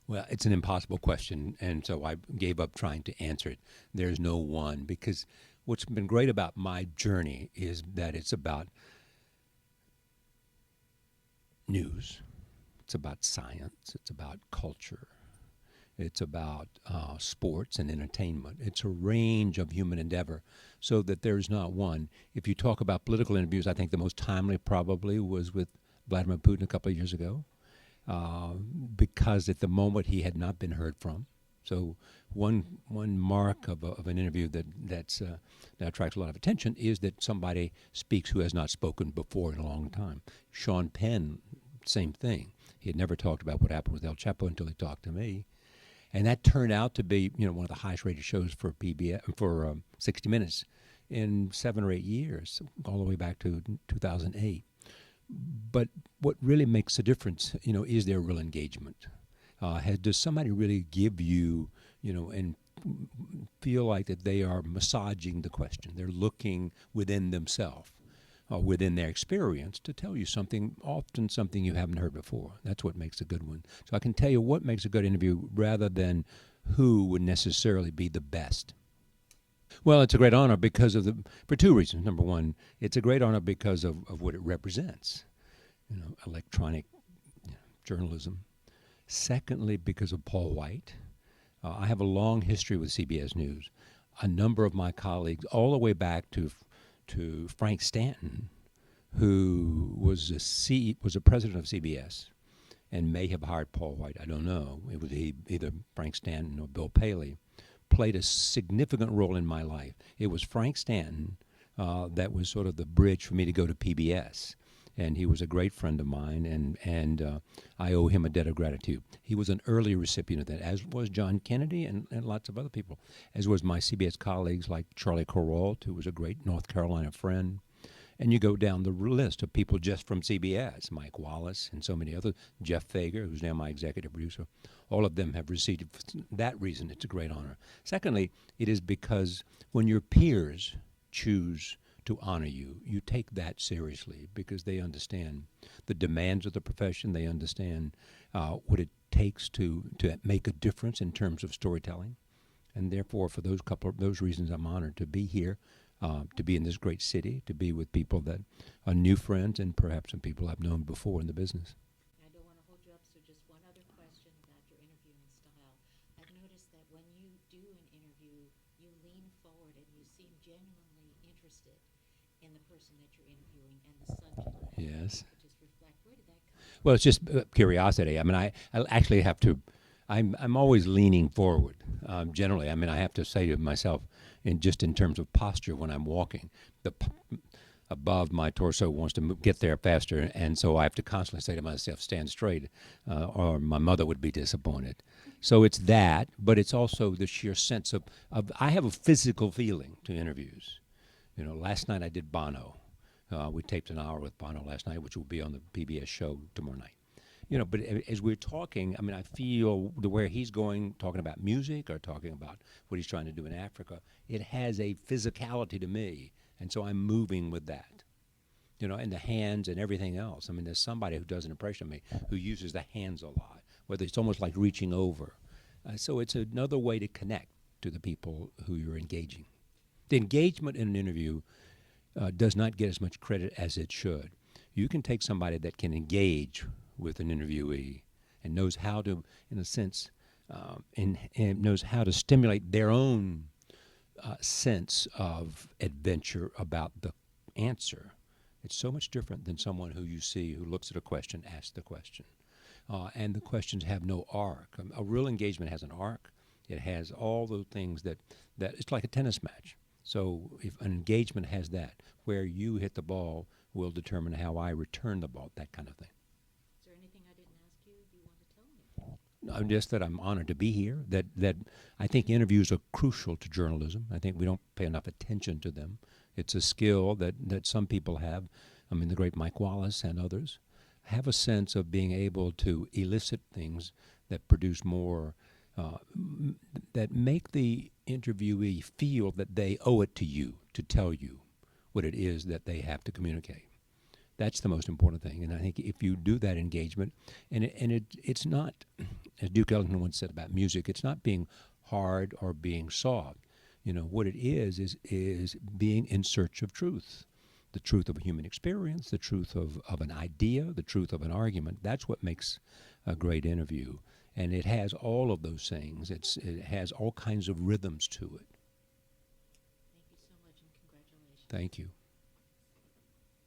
Well, it's an impossible question, and so I gave up trying to answer it. There's no one, because what's been great about my journey is that it's about news, it's about science, it's about culture, it's about sports and entertainment. It's a range of human endeavor, so that there's not one. If you talk about political interviews, I think the most timely probably was with Vladimir Putin a couple of years ago, uh, because at the moment he had not been heard from. So one mark of an interview that attracts a lot of attention is that somebody speaks who has not spoken before in a long time. Sean Penn, same thing. He had never talked about what happened with El Chapo until he talked to me, and that turned out to be one of the highest rated shows for PBS for 60 Minutes in 7 or 8 years, all the way back to 2008. But what really makes a difference, is their real engagement. Does somebody really give you, and feel like that they are massaging the question? They're looking within themselves, within their experience, to tell you something, often something you haven't heard before. That's what makes a good one. So I can tell you what makes a good interview rather than who would necessarily be the best. Well, it's a great honor for two reasons. Number one, it's a great honor because of what it represents, electronic journalism. Secondly, because of Paul White. I have a long history with CBS News. A number of my colleagues, all the way back to Frank Stanton, who was a president of CBS and may have hired Paul White. I don't know. It was either Frank Stanton or Bill Paley, played a significant role in my life. It was Frank Stanton that was sort of the bridge for me to go to PBS. And he was a great friend of mine, and I owe him a debt of gratitude. He was an early recipient of that, as was John Kennedy and lots of other people, as was my CBS colleagues like Charlie Kuralt, who was a great North Carolina friend. And you go down the list of people just from CBS, Mike Wallace and so many others, Jeff Fager, who's now my executive producer. All of them have received it. For that reason, it's a great honor. Secondly, it is because when your peers choose to honor you, you take that seriously because they understand the demands of the profession. They understand what it takes to make a difference in terms of storytelling. And therefore, for those reasons, I'm honored to be here, to be in this great city, to be with people that are new friends and perhaps some people I've known before in the business. I don't want to hold you up, so just one other question about your interviewing style. I've noticed that when you do an interview, you lean forward and you seem genuinely interested in the person that you're interviewing and the subject. Yes. Just reflect. Where did that come from? Well, it's just curiosity. I mean, I actually have to. I'm always leaning forward. Generally, I mean, I have to say to myself, in terms of posture when I'm walking, above my torso wants to get there faster, and so I have to constantly say to myself, stand straight, or my mother would be disappointed. So it's that, but it's also the sheer sense of I have a physical feeling to interviews. Last night I did Bono. We taped an hour with Bono last night, which will be on the PBS show tomorrow night. But as we're talking, I mean, I feel where he's going, talking about music or talking about what he's trying to do in Africa, it has a physicality to me. And so I'm moving with that, and the hands and everything else. I mean, there's somebody who does an impression of me who uses the hands a lot, whether it's almost like reaching over. So it's another way to connect to the people who you're engaging. The engagement in an interview does not get as much credit as it should. You can take somebody that can engage with an interviewee and knows how to, in a sense, and knows how to stimulate their own sense of adventure about the answer. It's so much different than someone who you see who looks at a question, asks the question. And the questions have no arc. A real engagement has an arc. It has all those things that it's like a tennis match. So if an engagement has that, where you hit the ball will determine how I return the ball, that kind of thing. Is there anything I didn't ask you want to tell me? Just that I'm honored to be here, that I think interviews are crucial to journalism. I think we don't pay enough attention to them. It's a skill that some people have. I mean, the great Mike Wallace and others have a sense of being able to elicit things that produce more, that make the interviewee feel that they owe it to you to tell you what it is that they have to communicate. That's the most important thing. And I think if you do that engagement, and it's not, as Duke Ellington once said about music, it's not being hard or being soft. What it is being in search of truth. The truth of a human experience, the truth of an idea, the truth of an argument. That's what makes a great interview. And it has all of those things. It has all kinds of rhythms to it. Thank you so much, and congratulations. Thank you.